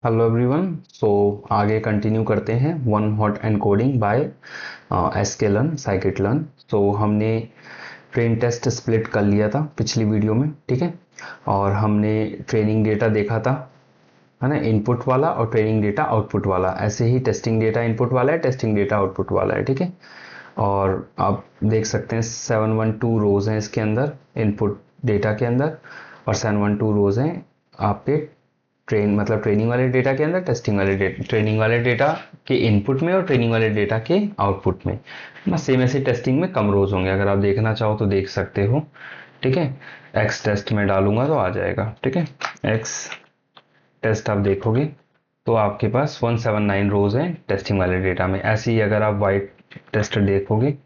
Hello everyone. सो आगे continue करते हैं one hot encoding by sklearn scikit learn. So हमने ट्रेन टेस्ट स्प्लिट कर लिया था पिछली वीडियो में, ठीक है। और हमने ट्रेनिंग डेटा देखा था, है ना, इनपुट वाला और ट्रेनिंग डेटा आउटपुट वाला। ऐसे ही टेस्टिंग डेटा इनपुट वाला है, टेस्टिंग डेटा आउटपुट वाला है, ठीक है। और आप देख सकते हैं 712 रोज हैं इसके अंदर इनपुट डेटा के अंदर, और 712 रोज हैं आपके ट्रेनिंग वाले डेटा के अंदर, टेस्टिंग वाले डेटा, ट्रेनिंग वाले डेटा के इनपुट में और ट्रेनिंग वाले डेटा के आउटपुट में। बस सेम ऐसे टेस्टिंग में कम रोज होंगे, अगर आप देखना चाहो तो देख सकते हो, ठीक है। एक्स टेस्ट में डालूंगा तो आ जाएगा, ठीक है। एक्स टेस्ट आप देखोगे तो आपके पास 179 रोज हैं टेस्टिंग वाले डेटा में। ऐसे ही अगर आप वाई टेस्ट देखोगे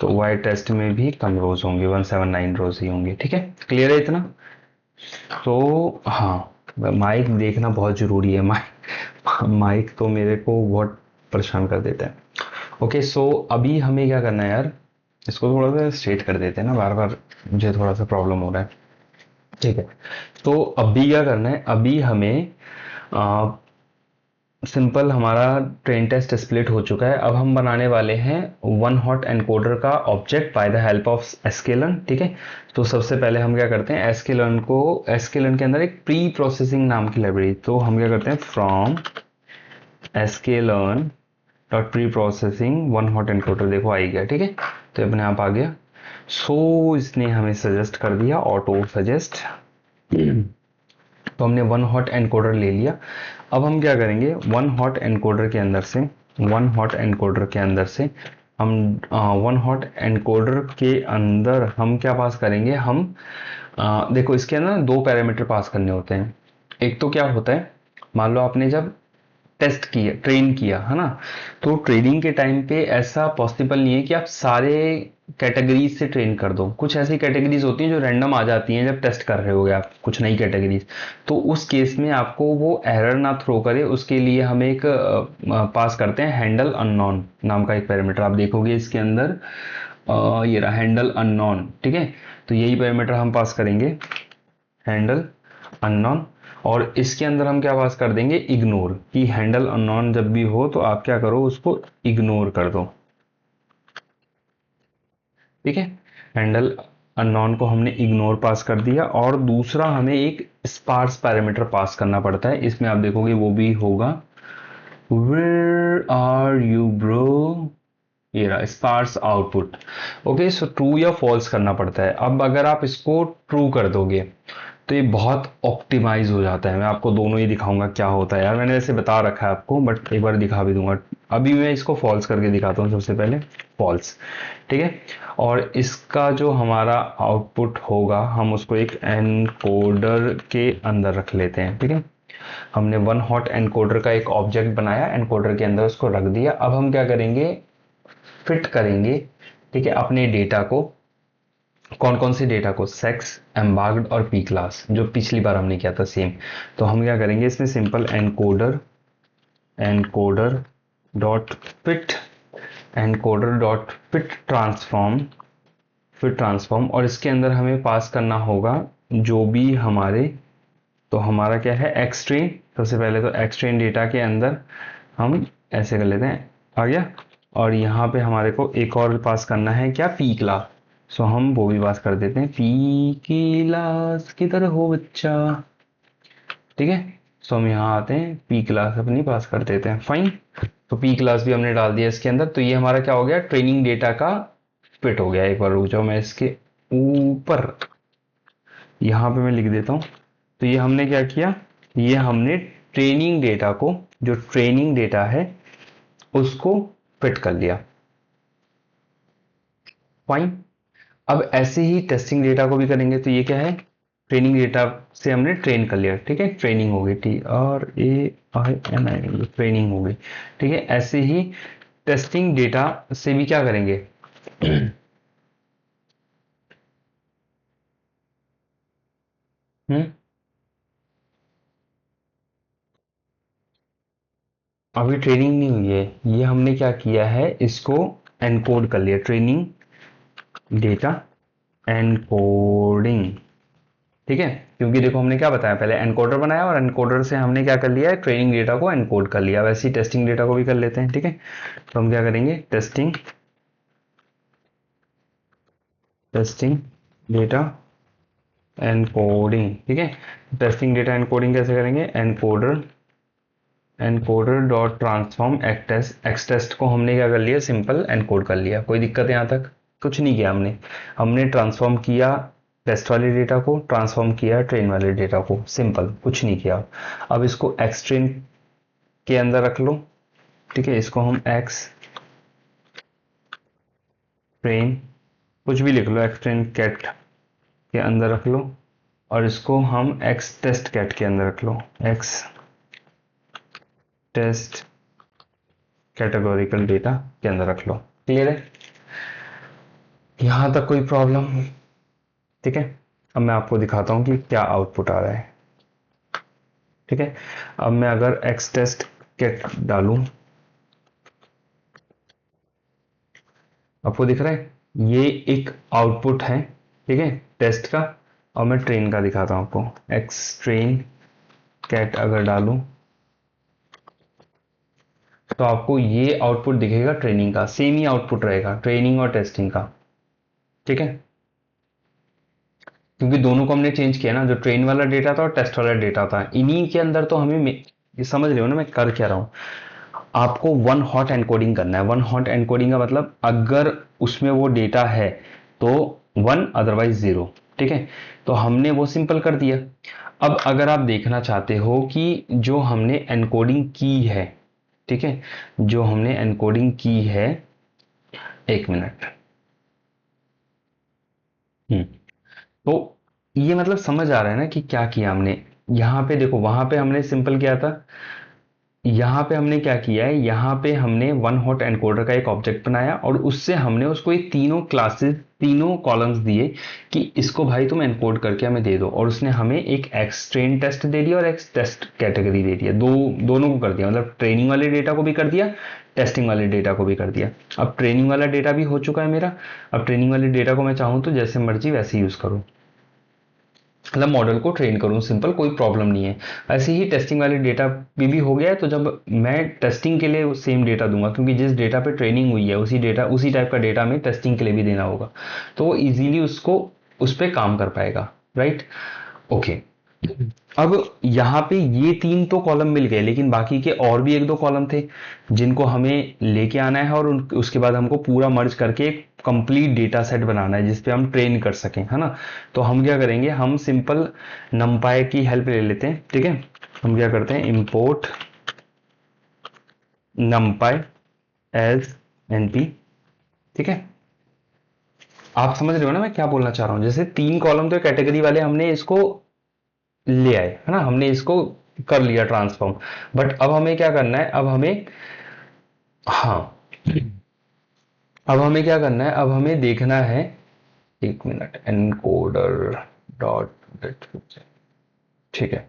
तो वाई टेस्ट में भी कम रोज होंगे, 179 रोज ही होंगे, ठीक है। क्लियर है इतना? तो हाँ, माइक देखना बहुत ज़रूरी है। माइक तो मेरे को बहुत परेशान कर देता है। ओके, सो अभी हमें क्या करना है यार, इसको थोड़ा सा स्ट्रेट कर देते हैं ना, बार बार मुझे थोड़ा सा प्रॉब्लम हो रहा है, ठीक है। तो अभी क्या करना है, अभी हमें सिंपल हमारा ट्रेन टेस्ट स्प्लिट हो चुका है। अब हम बनाने वाले हैं वन हॉट एनकोडर का object by the help of sklearn, ठीक है। तो सबसे पहले हम क्या करते हैं, एसकेलर्न के अंदर एक प्री प्रोसेसिंग नाम की लाइब्रेरी, तो हम क्या करते हैं from sklearn dot preprocessing one hot encoder, देखो आ ही गया, ठीक है। तो अपने आप आ गया। सो इसने हमें सजेस्ट कर दिया, ऑटो सजेस्ट। तो हमने वन हॉट एनकोडर ले लिया। अब हम क्या करेंगे, वन हॉट एनकोडर के अंदर से, वन हॉट एनकोडर के अंदर से हम वन हॉट एनकोडर के अंदर हम क्या पास करेंगे, हम देखो इसके अंदर दो पैरामीटर पास करने होते हैं। एक तो क्या होता है, मान लो आपने जब टेस्ट किया, ट्रेन किया, है ना, तो ट्रेनिंग के टाइम पे ऐसा पॉसिबल नहीं है कि आप सारे कैटेगरीज से ट्रेन कर दो। कुछ ऐसी कैटेगरीज होती हैं जो रैंडम आ जाती हैं जब टेस्ट कर रहे होगे आप कुछ नई कैटेगरीज, तो उस केस में आपको वो एरर ना थ्रो करे, उसके लिए हम एक पास करते हैं हैंडल अननोन नाम का एक पैरामीटर। आप देखोगे इसके अंदर ये रहा हैंडल अननोन, ठीक है। तो यही पैरामीटर हम पास करेंगे, हैंडल अननोन। और इसके अंदर हम क्या पास कर देंगे, इग्नोर, कि हैंडल अननोन जब भी हो तो आप क्या करो, उसको इग्नोर कर दो, ठीक है। हैंडल अननोन को हमने इग्नोर पास कर दिया। और दूसरा हमें एक स्पार्स पैरामीटर पास करना पड़ता है, इसमें आप देखोगे वो भी होगा वेयर आर यू ब्रो, ये रहा sparse output. Okay, so true या फॉल्स करना पड़ता है। अब अगर आप इसको ट्रू कर दोगे तो ये बहुत ऑप्टिमाइज हो जाता है। मैं आपको दोनों ही दिखाऊंगा क्या होता है यार, मैंने वैसे बता रखा है आपको, बट एक बार दिखा भी दूंगा। अभी मैं इसको फॉल्स करके दिखाता हूँ, सबसे पहले फॉल्स, ठीक है। और इसका जो हमारा आउटपुट होगा हम उसको एक एनकोडर के अंदर रख लेते हैं, ठीक है। हमने वन हॉट एनकोडर का एक ऑब्जेक्ट बनाया, एनकोडर के अंदर उसको रख दिया। अब हम क्या करेंगे, फिट करेंगे, ठीक है, अपने डेटा को। कौन कौन से डेटा को, सेक्स, एम्बार्क्ड और पी क्लास, जो पिछली बार हमने किया था सेम। तो हम क्या करेंगे, इसमें simple encoder, encoder dot fit, encoder dot fit transform, fit transform. और इसके अंदर हमें पास करना होगा जो भी हमारे, तो हमारा क्या है एक्स ट्रेन। सबसे पहले तो एक्स ट्रेन डेटा के अंदर हम ऐसे कर लेते हैं, आ गया। और यहाँ पे हमारे को एक और पास करना है क्या, पी क्लास। सो हम वो भी पास कर देते हैं, पी क्लास किधर हो बच्चा, ठीक है। सो हम यहाँ आते हैं, पी क्लास अपनी पास कर देते हैं, फाइन। तो पी क्लास भी हमने डाल दिया इसके अंदर। तो ये हमारा क्या हो गया, ट्रेनिंग डेटा का फिट हो गया। एक बार रुक जाओ, मैं इसके ऊपर यहाँ पे मैं लिख देता हूँ। तो ये हमने क्या किया, ये हमने ट्रेनिंग डेटा को, जो ट्रेनिंग डेटा है उसको फिट कर लिया, फाइन। अब ऐसे ही टेस्टिंग डेटा को भी करेंगे। तो ये क्या है, ट्रेनिंग डेटा से हमने ट्रेन कर लिया, ठीक है, ट्रेनिंग हो गई, TRAINING, ट्रेनिंग हो गई, ठीक है। ऐसे ही टेस्टिंग डेटा से भी क्या करेंगे, हम्म, अभी ट्रेनिंग नहीं हुई है, ये हमने क्या किया है, इसको एनकोड कर लिया, ट्रेनिंग डेटा एनकोडिंग, ठीक है, क्योंकि देखो हमने क्या बताया, पहले एनकोडर बनाया और एनकोडर से हमने क्या कर लिया है, ट्रेनिंग डेटा को एनकोड कर लिया। वैसे ही टेस्टिंग डेटा को भी कर लेते हैं। ठीक है, तो हम क्या करेंगे, टेस्टिंग डेटा एनकोडिंग। ठीक है, टेस्टिंग डेटा एनकोडिंग कैसे करेंगे, encoder dot transform X test को हमने क्या कर लिया, सिंपल एनकोड कर लिया। कोई दिक्कत है यहाँ तक? कुछ नहीं किया हमने, ट्रांसफॉर्म किया टेस्ट वाले डेटा को, ट्रांसफॉर्म किया ट्रेन वाले डेटा को, सिंपल, कुछ नहीं किया। अब इसको एक्स ट्रेन के अंदर रख लो। ठीक है, इसको हम एक्स ट्रेन कुछ भी लिख लो, एक्स ट्रेन कैट के अंदर रख लो, और इसको हम एक्स टेस्ट कैट के अंदर रख लो, एक्स टेस्ट कैटेगोरिकल डेटा के अंदर रख लो। क्लियर है यहां तक? कोई प्रॉब्लम? ठीक है, अब मैं आपको दिखाता हूं कि क्या आउटपुट आ रहा है। ठीक है, अब मैं अगर एक्स टेस्ट कैट डालूं, आपको दिख रहा है ये एक आउटपुट है। ठीक है, टेस्ट का, और मैं ट्रेन का दिखाता हूं आपको। एक्स ट्रेन कैट अगर डालूं तो आपको ये आउटपुट दिखेगा ट्रेनिंग का, सेम ही आउटपुट रहेगा ट्रेनिंग और टेस्टिंग का। ठीक है, क्योंकि दोनों को हमने चेंज किया ना, जो ट्रेन वाला डेटा था और टेस्ट वाला डेटा था, इन्हीं के अंदर तो हमें ये समझ रहे हो ना मैं कर क्या रहा हूं। आपको वन हॉट एनकोडिंग करना है। वन हॉट एनकोडिंग का मतलब अगर उसमें वो डेटा है तो वन, अदरवाइज जीरो। ठीक है, तो हमने वो सिंपल कर दिया। अब अगर आप देखना चाहते हो कि जो हमने एनकोडिंग की है, ठीक है, जो हमने एनकोडिंग की है, एक मिनट, तो ये मतलब समझ आ रहा है ना कि क्या किया हमने। यहां पे देखो, वहां पे हमने सिंपल किया था, यहाँ पे हमने क्या किया है, यहाँ पे हमने वन हॉट एनकोडर का एक ऑब्जेक्ट बनाया और उससे हमने उसको एक तीनों क्लासेस, तीनों कॉलम्स दिए कि इसको भाई तुम एनकोड करके हमें दे दो, और उसने हमें एक एक्स ट्रेन टेस्ट दे दिया और एक्स टेस्ट कैटेगरी दे दिया। दोनों को कर दिया, मतलब ट्रेनिंग वाले डेटा को भी कर दिया, टेस्टिंग वाले डेटा को भी कर दिया। अब ट्रेनिंग वाला डेटा भी हो चुका है मेरा। अब ट्रेनिंग वाले डेटा को मैं चाहूँ तो जैसे मर्जी वैसे यूज करूँ, मतलब मॉडल को ट्रेन करूं, सिंपल, कोई प्रॉब्लम नहीं है। ऐसे ही टेस्टिंग वाले डेटा भी हो गया है, तो जब मैं टेस्टिंग के लिए सेम डेटा दूंगा, क्योंकि जिस डेटा पे ट्रेनिंग हुई है उसी टाइप का डेटा हमें टेस्टिंग के लिए भी देना होगा, तो वो इजीली उसको उस पर काम कर पाएगा। Right, okay. अब यहाँ पे ये तीन तो कॉलम मिल गए, लेकिन बाकी के और भी एक दो कॉलम थे जिनको हमें लेके आना है, और उसके बाद हमको पूरा मर्ज करके एक कंप्लीट डेटा सेट बनाना है जिसपे हम ट्रेन कर सकें, है ना। तो हम क्या करेंगे, हम सिंपल नमपाई की हेल्प ले लेते हैं। ठीक है, हम क्या करते हैं, इंपोर्ट नमपाई एज एनपी। ठीक है, आप समझ रहे हो ना मैं क्या बोलना चाह रहा हूं। जैसे तीन कॉलम तो कैटेगरी वाले हमने इसको ले आए, है ना, हमने इसको कर लिया ट्रांसफॉर्म। बट अब हमें क्या करना है, अब हमें, हाँ, अब हमें क्या करना है, अब हमें देखना है, एक मिनट, एनकोडर डॉट, ठीक है।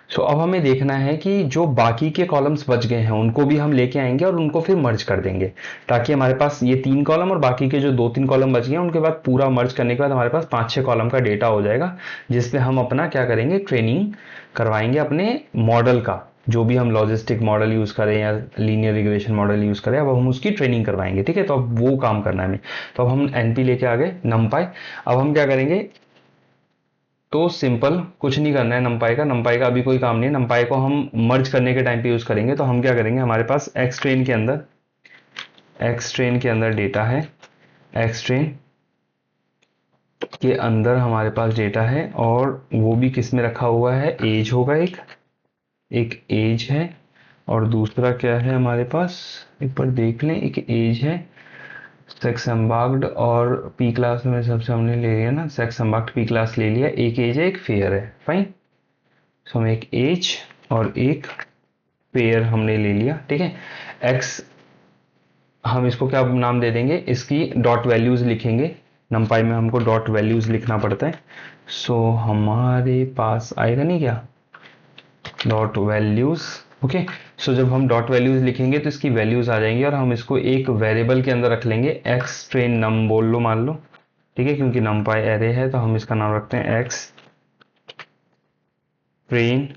सो अब हमें देखना है कि जो बाकी के कॉलम्स बच गए हैं उनको भी हम लेके आएंगे और उनको फिर मर्ज कर देंगे, ताकि हमारे पास ये तीन कॉलम और बाकी के जो दो तीन कॉलम बच गए हैं उनके बाद पूरा मर्ज करने के बाद हमारे पास पांच छह कॉलम का डेटा हो जाएगा, जिसपे हम अपना क्या करेंगे, ट्रेनिंग करवाएंगे अपने मॉडल का। जो भी हम लॉजिस्टिक मॉडल यूज करें या लीनियर रिग्रेशन मॉडल यूज करें, अब हम उसकी ट्रेनिंग करवाएंगे। ठीक है, तो अब वो काम करना है हमें। तो अब हम एनपी लेके आ गए नमपाई। अब हम क्या करेंगे, तो सिंपल, कुछ नहीं करना है नमपाई का अभी कोई काम नहीं है। नमपाई को हम मर्ज करने के टाइम पे यूज करेंगे। तो हम क्या करेंगे, हमारे पास एक्स ट्रेन के अंदर डेटा है, एक्स ट्रेन के अंदर हमारे पास डेटा है, और वो भी किस में रखा हुआ है, एज होगा, एक एज है, और दूसरा क्या है हमारे पास, एक बार देख लें, एक एज है, सेक्स एम्बार्क्ड, और पी क्लास में सबसे हमने ले लिया ना, सेक्स एम्बार्क्ड पी क्लास ले लिया, एक एज है, एक फेयर है, फाइन। सो हम एक एज और एक पेयर हमने ले लिया। ठीक है, एक्स, हम इसको क्या नाम दे देंगे, इसकी डॉट वैल्यूज लिखेंगे। नमपाई में हमको डॉट वैल्यूज लिखना पड़ता है। सो हमारे पास आएगा नहीं क्या, डॉट वैल्यूज। ओके, सो जब हम डॉट वैल्यूज लिखेंगे तो इसकी वैल्यूज आ जाएंगी, और हम इसको एक वेरिएबल के अंदर रख लेंगे, एक्स ट्रेन नम बोल लो, मान लो। ठीक है, क्योंकि नमपाई एरे है तो हम इसका नाम रखते हैं एक्स ट्रेन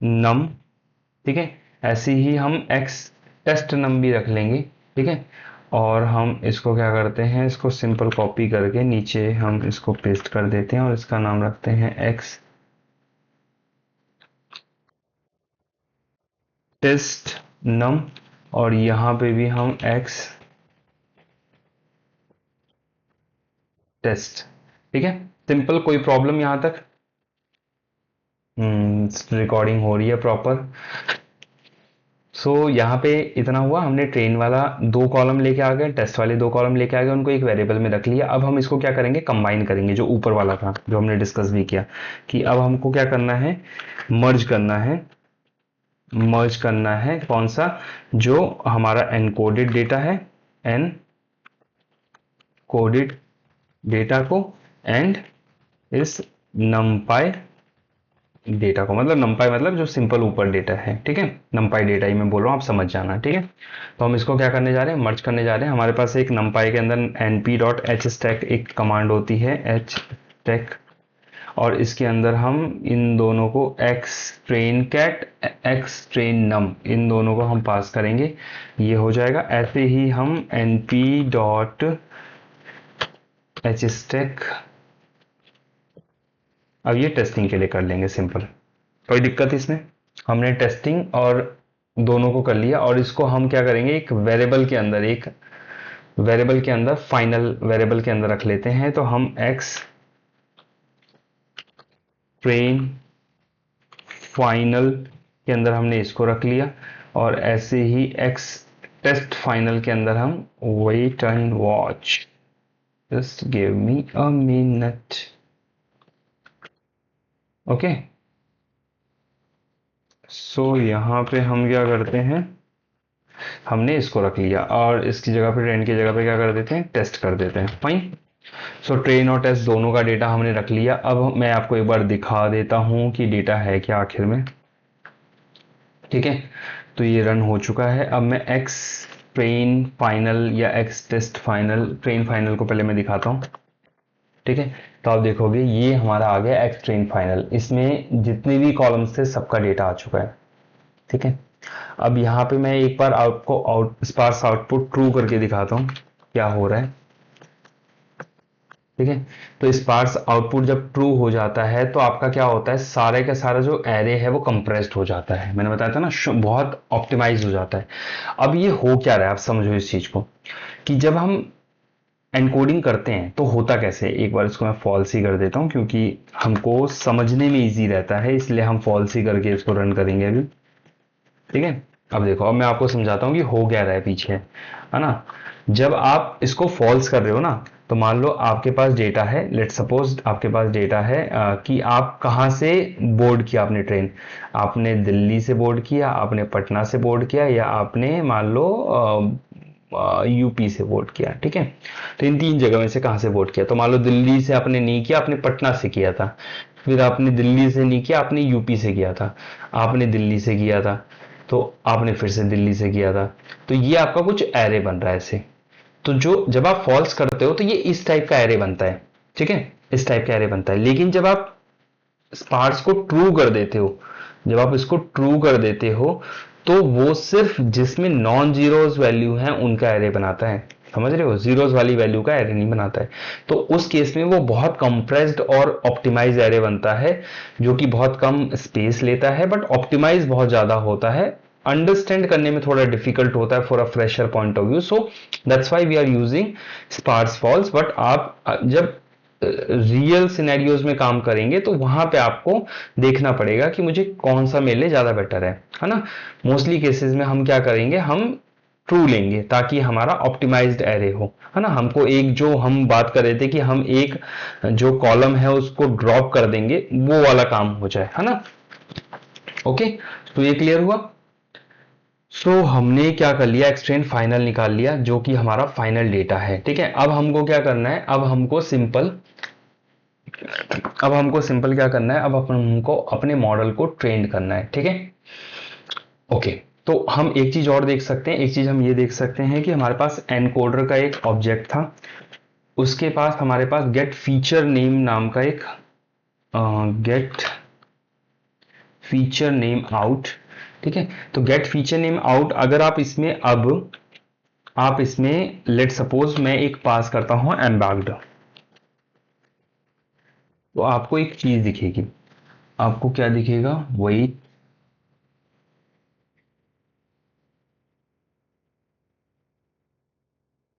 नम, ठीक है। ऐसे ही हम एक्स टेस्ट नम भी रख लेंगे, ठीक है। और हम इसको क्या करते हैं, इसको सिंपल कॉपी करके नीचे हम इसको पेस्ट कर देते हैं और इसका नाम रखते हैं एक्स टेस्ट नम, और यहां पे भी हम एक्स टेस्ट, ठीक है। सिंपल, कोई प्रॉब्लम यहां तक? रिकॉर्डिंग हो रही है प्रॉपर। यहाँ पे इतना हुआ, हमने ट्रेन वाला दो कॉलम लेके आ गए, टेस्ट वाले दो कॉलम लेके आ गए, उनको एक वेरिएबल में रख लिया। अब हम इसको क्या करेंगे, कंबाइन करेंगे, जो ऊपर वाला था जो हमने डिस्कस भी किया कि अब हमको क्या करना है, मर्ज करना है। मर्ज करना है कौन सा, जो हमारा एनकोडेड डेटा है, एन कोडेड डेटा को, एंड इस नमपाई डेटा को, मतलब नमपाई मतलब जो सिंपल ऊपर डेटा है, ठीक है। नमपाई डेटा ही मैं बोल रहा हूँ, आप समझ जाना, ठीक है। तो हम इसको क्या करने जा रहे हैं, मर्ज करने जा रहे हैं। हमारे पास एक नमपाई के अंदर np.hstack एक कमांड होती है, hstack, और इसके अंदर हम इन दोनों को x train cat x train num, इन दोनों को हम पास करेंगे, ये हो जाएगा। ऐसे ही हम np.hstack, अब ये टेस्टिंग के लिए कर लेंगे सिंपल, कोई दिक्कत इसमें। हमने टेस्टिंग और दोनों को कर लिया, और इसको हम क्या करेंगे, एक वेरिएबल के अंदर, एक वेरिएबल के अंदर, फाइनल वेरिएबल के अंदर रख लेते हैं। तो हम एक्स ट्रेन फाइनल के अंदर हमने इसको रख लिया, और ऐसे ही एक्स टेस्ट फाइनल के अंदर हम wait and watch, just give me a minute, okay. यहां पे हम क्या करते हैं, हमने इसको रख लिया और इसकी जगह पे, ट्रेन की जगह पे क्या कर देते हैं, टेस्ट कर देते हैं, फाइन। ट्रेन और टेस्ट दोनों का डेटा हमने रख लिया। अब मैं आपको एक बार दिखा देता हूं कि डेटा है क्या आखिर में, ठीक है। तो ये रन हो चुका है। अब मैं एक्स ट्रेन फाइनल या X test final, train final को पहले मैं दिखाता हूँ, ठीक है। तो आप देखोगे ये हमारा आ गया एक्स ट्रेन फाइनल, इसमें जितने भी कॉलम्स थे सबका डेटा आ चुका है, ठीक है। अब यहाँ पे मैं एक बार आपको स्पार्स आउटपुट ट्रू करके दिखाता हूँ क्या हो रहा है, ठीक है। तो स्पार्स आउटपुट जब ट्रू हो जाता है तो आपका क्या होता है, सारे का सारा जो एरे है वो कंप्रेस्ड हो जाता है, मैंने बताया था ना, बहुत ऑप्टिमाइज हो जाता है। अब ये हो क्या रहा है, आप समझो इस चीज को, कि जब हम एनकोडिंग करते हैं तो होता कैसे है। एक बार इसको मैं फॉल्स ही कर देता हूं, क्योंकि हमको समझने में इजी रहता है, इसलिए हम फॉल्स ही करके इसको रन करेंगे अभी, ठीक है। अब देखो, अब मैं आपको समझाता हूँ कि हो क्या रहा है पीछे, है ना। जब आप इसको फॉल्स कर रहे हो ना, तो मान लो आपके पास डेटा है, लेट सपोज आपके पास डेटा है कि आप कहाँ से बोर्ड किया आपने ट्रेन, आपने दिल्ली से बोर्ड किया, आपने पटना से बोर्ड किया, या आपने मान लो यूपी से बोर्ड किया, ठीक है। तो इन तीन जगह में से कहाँ से बोर्ड किया, तो मान लो दिल्ली से आपने नहीं किया, आपने पटना से किया था, फिर आपने दिल्ली से नहीं किया, आपने यूपी से किया था, आपने दिल्ली से किया था, तो आपने फिर से दिल्ली से किया था। तो ये आपका कुछ एरे बन रहा है ऐसे। तो जो जब आप फॉल्स करते हो तो ये इस टाइप का एरे बनता है, ठीक है, इस टाइप का एरे बनता है। लेकिन जब आप स्पार्स को ट्रू कर देते हो, जब आप इसको ट्रू कर देते हो, तो वो सिर्फ जिसमें नॉन जीरोज वैल्यू है उनका एरे बनाता है, समझ रहे हो, जीरोज वाली वैल्यू का एरे नहीं बनाता है। तो उस केस में वो बहुत कंप्रेस्ड और ऑप्टिमाइज एरे बनता है, जो कि बहुत कम स्पेस लेता है, बट ऑप्टिमाइज बहुत ज्यादा होता है, अंडरस्टैंड करने में थोड़ा डिफिकल्ट होता है for a fresher point of view. So that's why we are using sparse false. But आप जब रियल सिनेरियोज में काम करेंगे तो वहां पे आपको देखना पड़ेगा कि मुझे कौन सा मेरे लिए ज्यादा बेटर है ना। मोस्टली केसेस में हम क्या करेंगे, हम ट्रू लेंगे ताकि हमारा ऑप्टिमाइज्ड एरे हो, है ना। हमको एक, जो हम बात कर रहे थे कि हम एक जो कॉलम है उसको ड्रॉप कर देंगे, वो वाला काम हो जाए, है ना। ओके, तो ये क्लियर हुआ। हमने क्या कर लिया, एक्सट्रेन फाइनल निकाल लिया जो कि हमारा फाइनल डेटा है, ठीक है। अब हमको क्या करना है, अब हमको सिंपल क्या करना है, अब हमको अपने मॉडल को ट्रेन करना है, ठीक है। ओके, तो हम एक चीज और देख सकते हैं, एक चीज हम ये देख सकते हैं कि हमारे पास एनकोडर का एक ऑब्जेक्ट था, उसके पास हमारे पास गेट फीचर नेम नाम का एक गेट फीचर नेम आउट। ठीक है, तो गेट फीचर नेम आउट, अगर आप इसमें लेट सपोज मैं एक पास करता हूं एम्बैग्ड, तो आपको एक चीज दिखेगी। आपको क्या दिखेगा? वही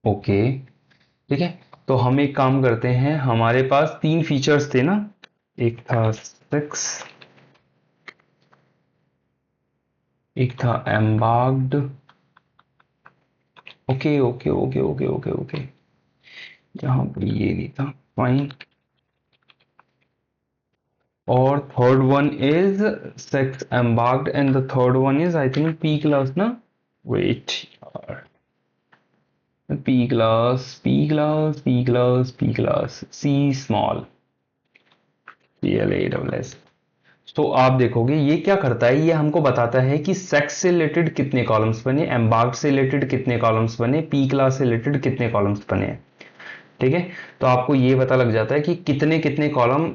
ओके। ठीक है, तो हम एक काम करते हैं, हमारे पास तीन फीचर्स थे ना, एक था सेक्स, एक था embarked. Okay okay okay okay okay okay, यहाँ पर ये नहीं था, फाइन। और third one is sex embarked and the third one is I think P class ना। Wait, P class, C small, PLASS। तो आप देखोगे ये क्या करता है, ये हमको बताता है कि सेक्स से रिलेटेड कितने कॉलम्स बने, एम्बार्क से रिलेटेड कितने कॉलम्स बने, पी क्लास से रिलेटेड कितने कॉलम्स बने। ठीक है, तो आपको ये पता लग जाता है कि कितने कितने कॉलम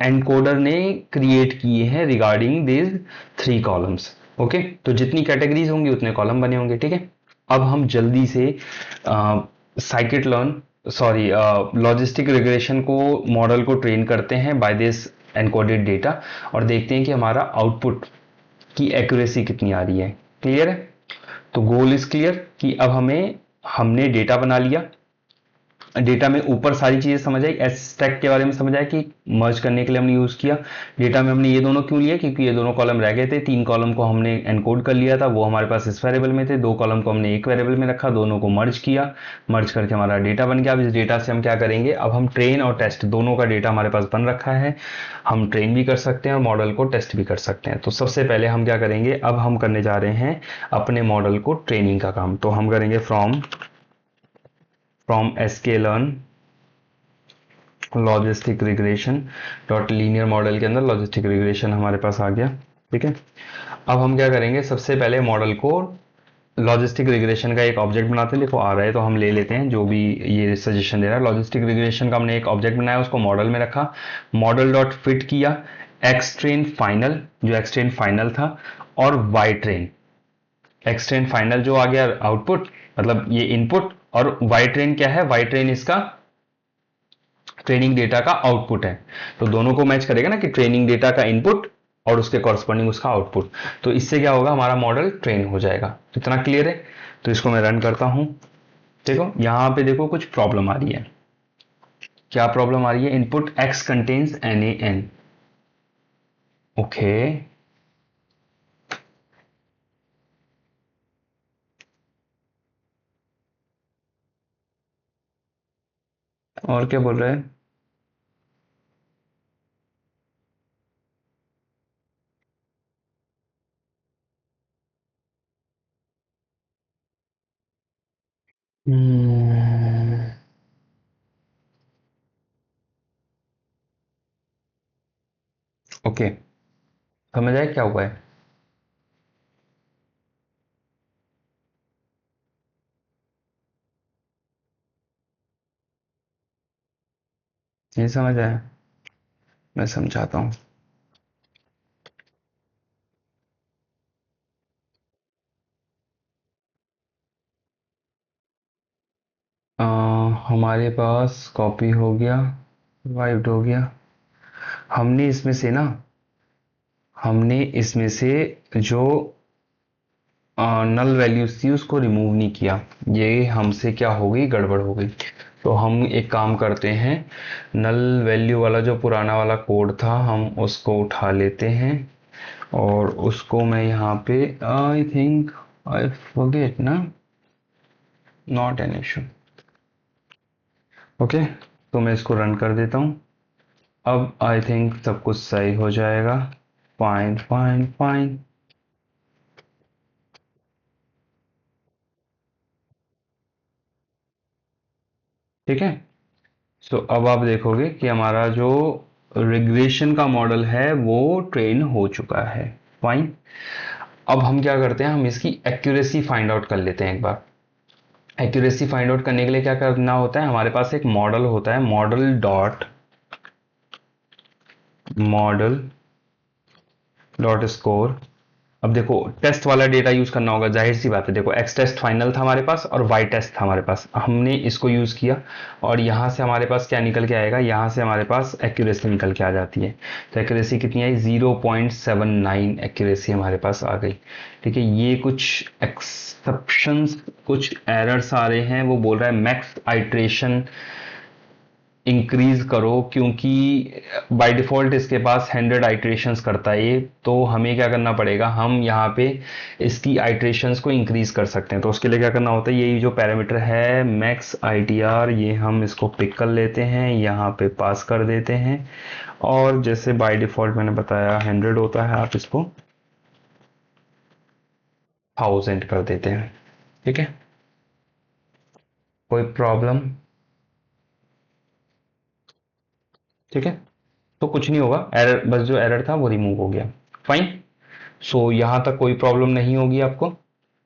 एनकोडर ने क्रिएट किए हैं regarding this three columns. Okay, तो जितनी कैटेगरीज होंगी उतने कॉलम बने होंगे। ठीक है, अब हम जल्दी से scikit learn sorry logistic regression को मॉडल को ट्रेन करते हैं बाय दिस एनकोडेड डेटा, और देखते हैं कि हमारा आउटपुट की एक्यूरेसी कितनी आ रही है। क्लियर है? तो गोल इज क्लियर कि अब हमने डेटा बना लिया, डेटा में ऊपर सारी चीजें समझ आई, एस स्टैक के बारे में समझ आया कि मर्ज करने के लिए हमने यूज किया। डेटा में हमने ये दोनों क्यों लिए, क्योंकि ये दोनों कॉलम रह गए थे, तीन कॉलम को हमने एनकोड कर लिया था, वो हमारे पास इस वेरिएबल में थे, दो कॉलम को हमने एक वेरिएबल में रखा, दोनों को मर्ज किया, मर्ज करके हमारा डेटा बन गया। अब इस डेटा से हम क्या करेंगे, अब हम ट्रेन और टेस्ट दोनों का डेटा हमारे पास बन रखा है, हम ट्रेन भी कर सकते हैं और मॉडल को टेस्ट भी कर सकते हैं। तो सबसे पहले हम क्या करेंगे, अब हम करने जा रहे हैं अपने मॉडल को ट्रेनिंग का काम। तो हम करेंगे from sklearn logistic regression dot linear model के अंदर लॉजिस्टिक रिग्रेशन हमारे पास आ गया। ठीक है, अब हम क्या करेंगे, सबसे पहले मॉडल को लॉजिस्टिक रिग्रेशन का एक ऑब्जेक्ट बनाते हैं। देखो आ रहा है तो हम ले लेते हैं, जो भी ये सजेशन दे रहा है। लॉजिस्टिक रिग्रेशन का हमने एक ऑब्जेक्ट बनाया, उसको मॉडल में रखा, मॉडल डॉट फिट किया एक्सट्रेन फाइनल, जो एक्सट्रेन फाइनल था, और वाई ट्रेन। एक्सट्रेन फाइनल जो आ गया आउटपुट, मतलब ये इनपुट, और वाई ट्रेन क्या है, वाई ट्रेन इसका ट्रेनिंग डेटा का आउटपुट है। तो दोनों को मैच करेगा ना, कि ट्रेनिंग डेटा का इनपुट और उसके कॉरस्पॉन्डिंग उसका आउटपुट। तो इससे क्या होगा, हमारा मॉडल ट्रेन हो जाएगा। इतना क्लियर है? तो इसको मैं रन करता हूं। देखो यहां पे देखो कुछ प्रॉब्लम आ रही है। क्या प्रॉब्लम आ रही है? Input x contains NaN। Okay, और क्या बोल रहा है? ओके, समझ आया क्या हुआ है? नहीं समझ आया? मैं समझाता हूँ। हमारे पास कॉपी हो गया, वाइप्ड हो गया। हमने इसमें से ना हमने इसमें से जो नल वैल्यूज थी उसको रिमूव नहीं किया, ये हमसे क्या हो गई, गड़बड़ हो गई। तो हम एक काम करते हैं, नल वैल्यू वाला जो पुराना वाला कोड था हम उसको उठा लेते हैं, और उसको मैं यहाँ पे आई थिंक आई फॉरगेट ना, नॉट एन इशू। ओके, तो मैं इसको रन कर देता हूँ। अब आई थिंक सब कुछ सही हो जाएगा। Fine fine fine. ठीक है, सो अब आप देखोगे कि हमारा जो रिग्रेशन का मॉडल है वो ट्रेन हो चुका है। फाइन। अब हम क्या करते हैं, हम इसकी एक्यूरेसी फाइंड आउट कर लेते हैं एक बार। एक्यूरेसी फाइंड आउट करने के लिए क्या करना होता है, हमारे पास एक मॉडल होता है, model dot model dot score. अब देखो टेस्ट वाला डेटा यूज करना होगा, जाहिर सी बात है। देखो एक्स टेस्ट फाइनल था हमारे पास और वाई टेस्ट था हमारे पास, हमने इसको यूज किया और यहाँ से हमारे पास क्या निकल के आएगा, यहाँ से हमारे पास एक्यूरेसी निकल के आ जाती है। तो एक्यूरेसी कितनी आई, 0.79 एक्यूरेसी हमारे पास आ गई। ठीक है, ये कुछ एक्सेप्शंस, कुछ एरर्स आ रहे हैं। वो बोल रहा है मैक्स आइट्रेशन इंक्रीज करो, क्योंकि बाय डिफॉल्ट इसके पास 100 आइट्रेशंस करता है ये। तो हमें क्या करना पड़ेगा, हम यहाँ पे इसकी आइट्रेशंस को इंक्रीज कर सकते हैं। तो उसके लिए क्या करना होता है, यही जो पैरामीटर है मैक्स आईटीआर, ये हम इसको पिक कर लेते हैं, यहाँ पे पास कर देते हैं। और जैसे बाय डिफॉल्ट मैंने बताया 100 होता है, आप इसको 1000 कर देते हैं। ठीक है, कोई प्रॉब्लम? ठीक है, तो कुछ नहीं होगा, एरर बस जो एरर था वो रिमूव हो गया। फाइन। सो यहाँ तक कोई प्रॉब्लम नहीं होगी आपको।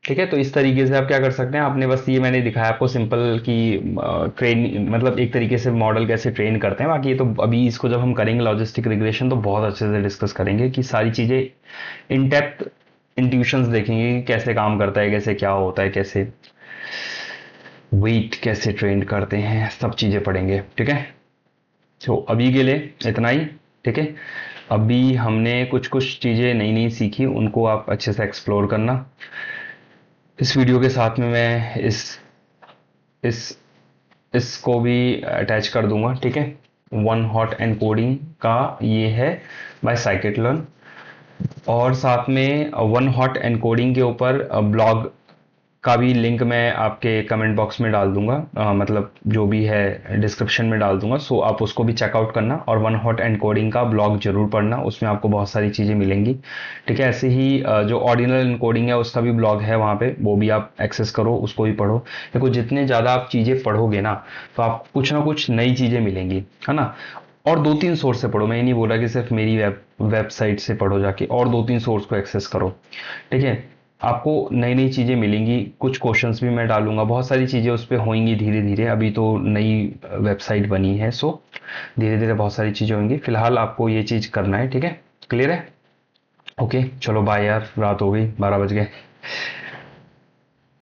ठीक है, तो इस तरीके से आप क्या कर सकते हैं, आपने बस ये मैंने दिखाया आपको सिंपल कि ट्रेन मतलब एक तरीके से मॉडल कैसे ट्रेन करते हैं। बाकी ये तो अभी इसको जब हम करेंगे लॉजिस्टिक रिग्रेशन तो बहुत अच्छे से डिस्कस करेंगे कि सारी चीज़ें इन डेप्थ इंट्यूशंस देखेंगे कि कैसे काम करता है, कैसे क्या होता है, कैसे वेट कैसे ट्रेन करते हैं, सब चीज़ें पढ़ेंगे। ठीक है, तो अभी के लिए इतना ही। ठीक है, अभी हमने कुछ कुछ चीज़ें नई नई सीखी, उनको आप अच्छे से एक्सप्लोर करना। इस वीडियो के साथ में मैं इस इसको भी अटैच कर दूंगा। ठीक है, वन हॉट एनकोडिंग का ये है बाय साइकिट लर्न, और साथ में वन हॉट एनकोडिंग के ऊपर ब्लॉग का भी लिंक मैं आपके कमेंट बॉक्स में डाल दूंगा, मतलब जो भी है डिस्क्रिप्शन में डाल दूंगा। सो आप उसको भी चेकआउट करना और वन हॉट एनकोडिंग का ब्लॉग जरूर पढ़ना, उसमें आपको बहुत सारी चीज़ें मिलेंगी। ठीक है, ऐसे ही जो ऑर्डिनल एनकोडिंग है उसका भी ब्लॉग है वहाँ पे, वो भी आप एक्सेस करो, उसको भी पढ़ो। देखो जितने ज़्यादा आप चीज़ें पढ़ोगे ना, तो आप कुछ ना कुछ नई चीज़ें मिलेंगी, है ना। और 2-3 सोर्स से पढ़ो, मैं ये नहीं बोल रहा कि सिर्फ मेरी वेबसाइट से पढ़ो जाके, और 2-3 सोर्स को एक्सेस करो। ठीक है, आपको नई नई चीज़ें मिलेंगी, कुछ क्वेश्चंस भी मैं डालूंगा, बहुत सारी चीज़ें उस पर होंगी धीरे धीरे। अभी तो नई वेबसाइट बनी है, सो धीरे धीरे बहुत सारी चीज़ें होंगी। फिलहाल आपको ये चीज़ करना है। ठीक है, क्लियर है? ओके, चलो बाय यार, रात हो गई, 12 बज गए।